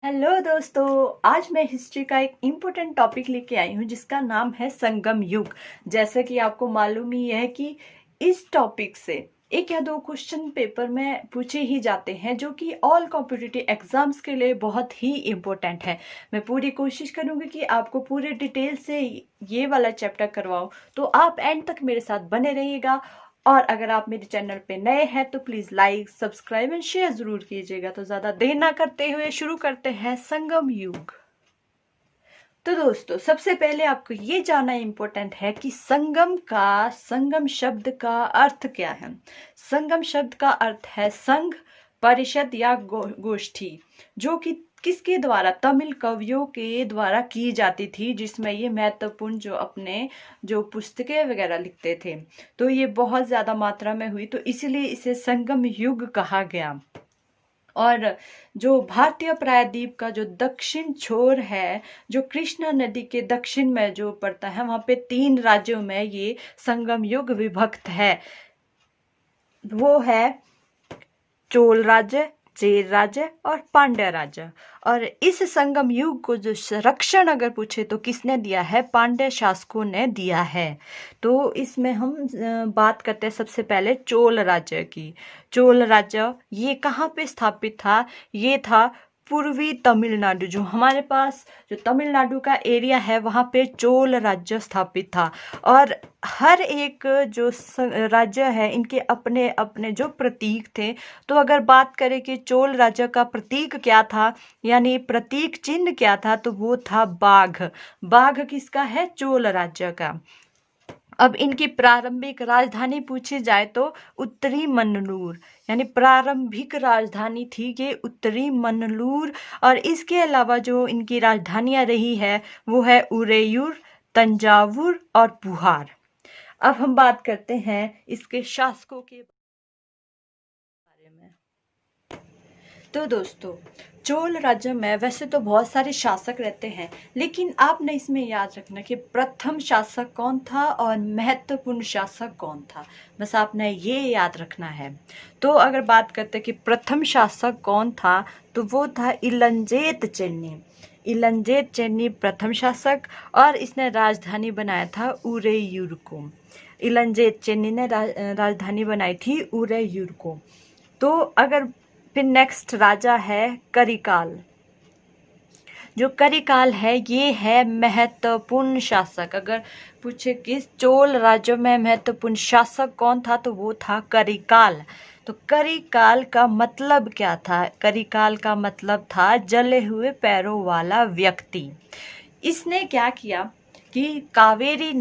Hello दोस्तों। आज मैं हिस्ट्री का एक इम्पोर्टेंट टॉपिक लेके आई हूँ जिसका नाम है संगम युग। जैसे कि आपको मालूम ही है कि इस टॉपिक से एक या दो क्वेश्चन पेपर में पूछे ही जाते हैं जो कि ऑल कॉम्पिटिटिव एग्जाम्स के लिए बहुत ही इम्पोर्टेंट है। मैं पूरी कोशिश करूंगी कि आपको पूरे डिटेल से ये वाला चैप्टर करवाऊँ, तो आप एंड तक मेरे साथ बने रहिएगा। और अगर आप मेरे चैनल पे नए हैं तो please like subscribe and share जरूर कीजिएगा। तो ज्यादा देर ना करते हुए शुरू करते हैं संगम युग। तो दोस्तों, सबसे पहले आपको ये जानना इम्पोर्टेंट है कि संगम शब्द का अर्थ क्या है। संगम शब्द का अर्थ है संघ, परिषद या गोष्ठी, जो कि किसके द्वारा, तमिल कवियों के द्वारा की जाती थी, जिसमें ये महत्वपूर्ण जो अपने जो पुस्तकें वगैरह लिखते थे। तो ये बहुत ज्यादा मात्रा में हुई, तो इसलिए इसे संगम युग कहा गया। और जो भारतीय प्रायद्वीप का जो दक्षिण छोर है, जो कृष्णा नदी के दक्षिण में जो पड़ता है, वहां पे 3 राज्यों में ये संगम युग विभक्त है। वो है चोल राज्य, चेर राज्य और पांड्या राज्य। और इस संगम युग को जो संरक्षण अगर पूछे तो किसने दिया है, पांड्य शासकों ने दिया है। तो इसमें हम बात करते हैं सबसे पहले चोल राज्य की। चोल राज्य ये कहाँ पे स्थापित था? ये था पूर्वी तमिलनाडु, जो हमारे पास जो तमिलनाडु का एरिया है वहाँ पे चोल राज्य स्थापित था। और हर एक जो राज्य है इनके अपने अपने जो प्रतीक थे। तो अगर बात करें कि चोल राज्य का प्रतीक क्या था, यानी प्रतीक चिन्ह क्या था, तो वो था बाघ। बाघ किसका है? चोल राज्य का। अब इनकी प्रारंभिक राजधानी पूछी जाए तो उत्तरी मन्नूर, यानी प्रारंभिक राजधानी थी ये उत्तरी मन्नूर। और इसके अलावा जो इनकी राजधानियां रही है वो है उरेयूर, तंजावुर और पुहार। अब हम बात करते हैं इसके शासकों के बारे में। तो दोस्तों, चोल राज्य में वैसे तो बहुत सारे शासक रहते हैं, लेकिन आपने इसमें याद रखना कि प्रथम शासक कौन था और महत्वपूर्ण शासक कौन था। बस आपने ये याद रखना है। तो अगर बात करते हैं कि प्रथम शासक कौन था, तो वो था इलंजेत चेन्नी। इलंजेत चेन्नी प्रथम शासक, और इसने राजधानी बनाया था उरेयूर को। इलंजेत चेन्नी ने राजधानी बनाई थी उरेयूर को। तो अगर फिर नेक्स्ट राजा है करिकाल। जो करिकाल है ये है महत्वपूर्ण शासक। अगर पूछे कि चोल राज्य में महत्वपूर्ण शासक कौन था, तो वो था करिकाल। तो करिकाल का मतलब क्या था? करिकाल का मतलब था जले हुए पैरों वाला व्यक्ति। इसने क्या किया कि कावेरी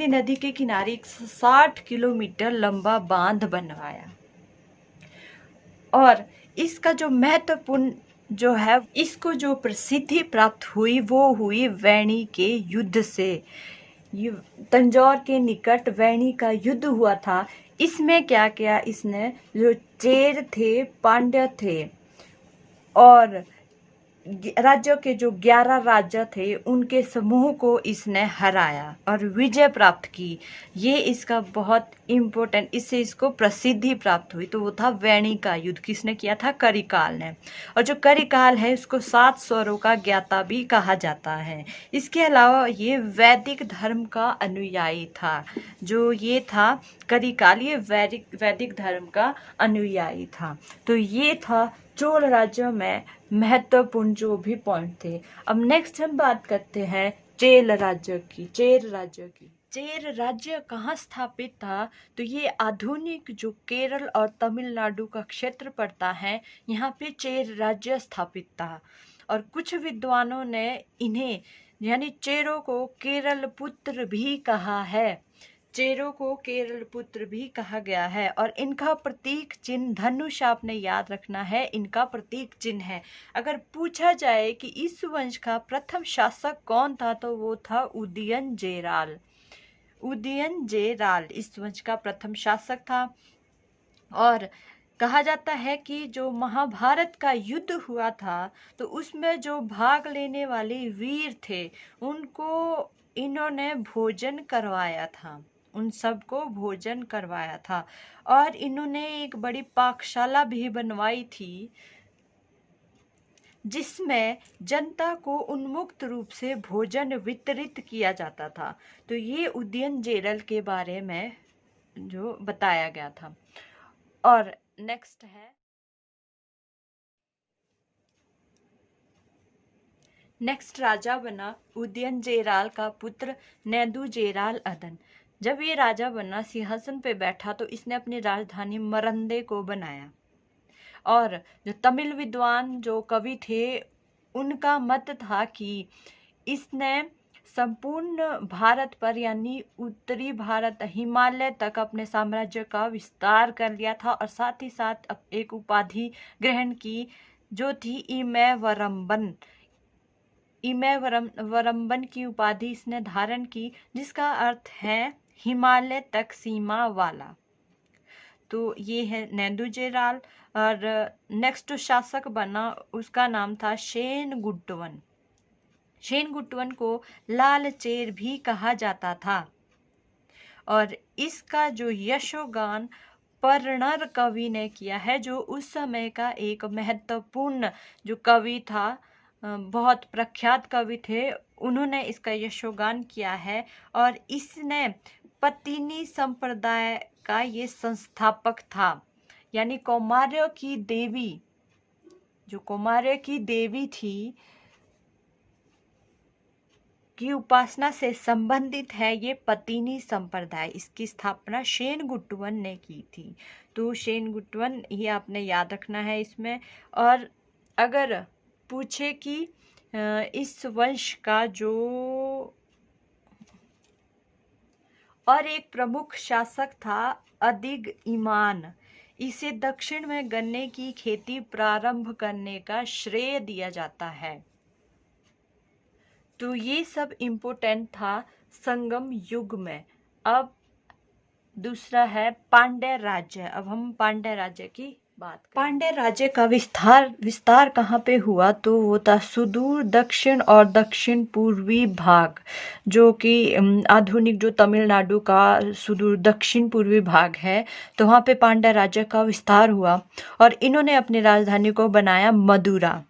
नदी के किनारे 60 किलोमीटर लंबा बांध बनवाया। और इसका जो महत्वपूर्ण जो है, इसको जो प्रसिद्धि प्राप्त हुई वो हुई वैणी के युद्ध से। तंजौर के निकट वैणी का युद्ध हुआ था। इसमें क्या किया इसने, जो चेर थे, पांड्य थे, और राज्यों के जो 11 राज्य थे उनके समूह को इसने हराया और विजय प्राप्त की। ये इसका बहुत इम्पोर्टेंट, इससे इसको प्रसिद्धि प्राप्त हुई। तो वो था वैणी का युद्ध। किसने किया था? करिकाल ने। और जो करिकाल है उसको 7 स्वरों का ज्ञाता भी कहा जाता है। इसके अलावा ये वैदिक धर्म का अनुयायी था। जो ये था करिकाल, ये वैदिक धर्म का अनुयायी था। तो ये था चोल राज्य में महत्वपूर्ण जो भी पॉइंट थे। अब नेक्स्ट हम बात करते हैं चेर राज्य की। चेर राज्य कहाँ स्थापित था? तो ये आधुनिक जो केरल और तमिलनाडु का क्षेत्र पड़ता है, यहाँ पे चेर राज्य स्थापित था। और कुछ विद्वानों ने इन्हें, यानी चेरों को केरल पुत्र भी कहा है। चेरों को केरल पुत्र भी कहा गया है। और इनका प्रतीक चिन्ह धनुष, आपने याद रखना है, इनका प्रतीक चिन्ह है। अगर पूछा जाए कि इस वंश का प्रथम शासक कौन था, तो वो था उदयनजेराल। उदयनजेराल इस वंश का प्रथम शासक था। और कहा जाता है कि जो महाभारत का युद्ध हुआ था, तो उसमें जो भाग लेने वाले वीर थे उनको इन्होंने भोजन करवाया था। उन सबको भोजन करवाया था। और इन्होंने एक बड़ी पाकशाला भी बनवाई थी। जिसमें जनता को उन्मुक्त रूप से भोजन वितरित किया जाता था। तो ये उदयन जेरल के बारे में जो बताया गया था। और नेक्स्ट है, नेक्स्ट राजा बना उदयन जेराल का पुत्र नेदु जेराल अदन। जब ये राजा बना, सिंहासन पे बैठा, तो इसने अपनी राजधानी मरंदे को बनाया। और जो तमिल विद्वान जो कवि थे, उनका मत था कि इसने संपूर्ण भारत पर यानी उत्तरी भारत हिमालय तक अपने साम्राज्य का विस्तार कर लिया था, और साथ ही साथ एक उपाधि ग्रहण की जो थी इमैवरम्बन। इमैवरम्बन की उपाधि इसने धारण की, जिसका अर्थ है हिमालय तक सीमा वाला। तो ये है नेदु जेराल। और नेक्स्ट शासक बना, उसका नाम था शेनगुट्टवन। शेनगुट्टवन को लाल चेर भी कहा जाता था। और इसका जो यशोगान परनर कवि ने किया है, जो उस समय का एक महत्वपूर्ण जो कवि था, बहुत प्रख्यात कवि थे, उन्होंने इसका यशोगान किया है। और इसने पत्तिनी संप्रदाय का ये संस्थापक था, यानी कौमार्य की देवी, जो कौमार्य की देवी थी की उपासना से संबंधित है ये पत्तिनी संप्रदाय। इसकी स्थापना शेनगुट्टवन ने की थी। तो शेनगुट्टवन ये आपने याद रखना है इसमें। और अगर पूछे कि इस वंश का जो और एक प्रमुख शासक था अदिग ईमान, इसे दक्षिण में गन्ने की खेती प्रारंभ करने का श्रेय दिया जाता है। तो ये सब इम्पोर्टेंट था संगम युग में। अब दूसरा है पांड्य राज्य। अब हम पांड्य राज्य की बात करें। पांड्य राज्य का विस्तार कहाँ पे हुआ, तो वो था सुदूर दक्षिण और दक्षिण पूर्वी भाग, जो कि आधुनिक जो तमिलनाडु का सुदूर दक्षिण पूर्वी भाग है, तो वहाँ पे पांड्य राज्य का विस्तार हुआ। और इन्होंने अपनी राजधानी को बनाया मदुरा।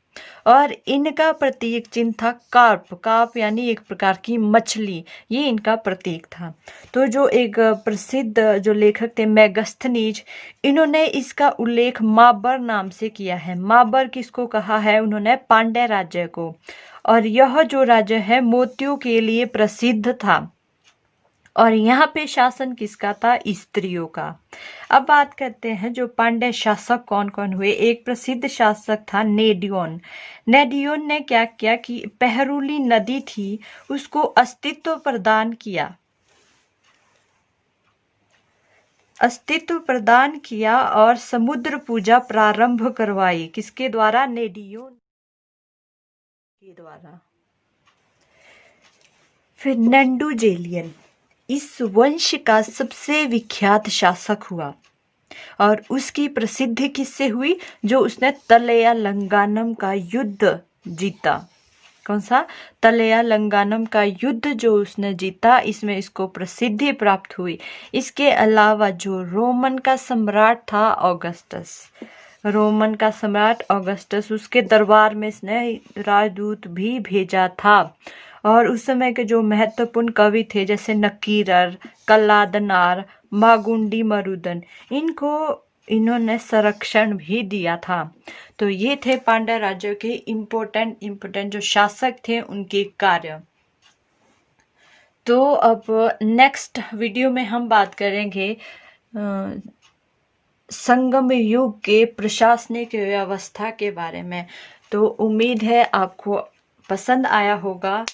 और इनका प्रतीक चिन्ह था कार्प यानी एक प्रकार की मछली, ये इनका प्रतीक था। तो जो एक प्रसिद्ध जो लेखक थे मेगस्थनीज, इन्होंने इसका उल्लेख माबर नाम से किया है। माबर किसको कहा है उन्होंने? पांड्य राज्य को। और यह जो राज्य है मोतियों के लिए प्रसिद्ध था। और यहाँ पे शासन किसका था? स्त्रियों का। अब बात करते हैं जो पांड्य शासक कौन कौन हुए। एक प्रसिद्ध शासक था नेडियोन। नेडियोन ने क्या किया कि पहरुली नदी थी उसको अस्तित्व प्रदान किया और समुद्र पूजा प्रारंभ करवाई। किसके द्वारा? नेडियोन के द्वारा। फिर नेंडुजेलियन इस वंश का सबसे विख्यात शासक हुआ। और उसकी प्रसिद्धि किससे हुई? जो उसने तलैया-लंगानम का युद्ध जीता। कौन सा? तलैया-लंगानम का युद्ध जो उसने जीता, इसमें इसको प्रसिद्धि प्राप्त हुई। इसके अलावा जो रोमन का सम्राट था ऑगस्टस, उसके दरबार में इसने राजदूत भी भेजा था। और उस समय के जो महत्वपूर्ण कवि थे जैसे नकीरर, कल्लादनार, मागुंडी मरुदन, इन्होंने संरक्षण भी दिया था। तो ये थे पांड्य राज्य के इम्पोर्टेंट जो शासक थे, उनके कार्य। तो अब नेक्स्ट वीडियो में हम बात करेंगे संगम युग के प्रशासनिक व्यवस्था के बारे में। तो उम्मीद है आपको पसंद आया होगा।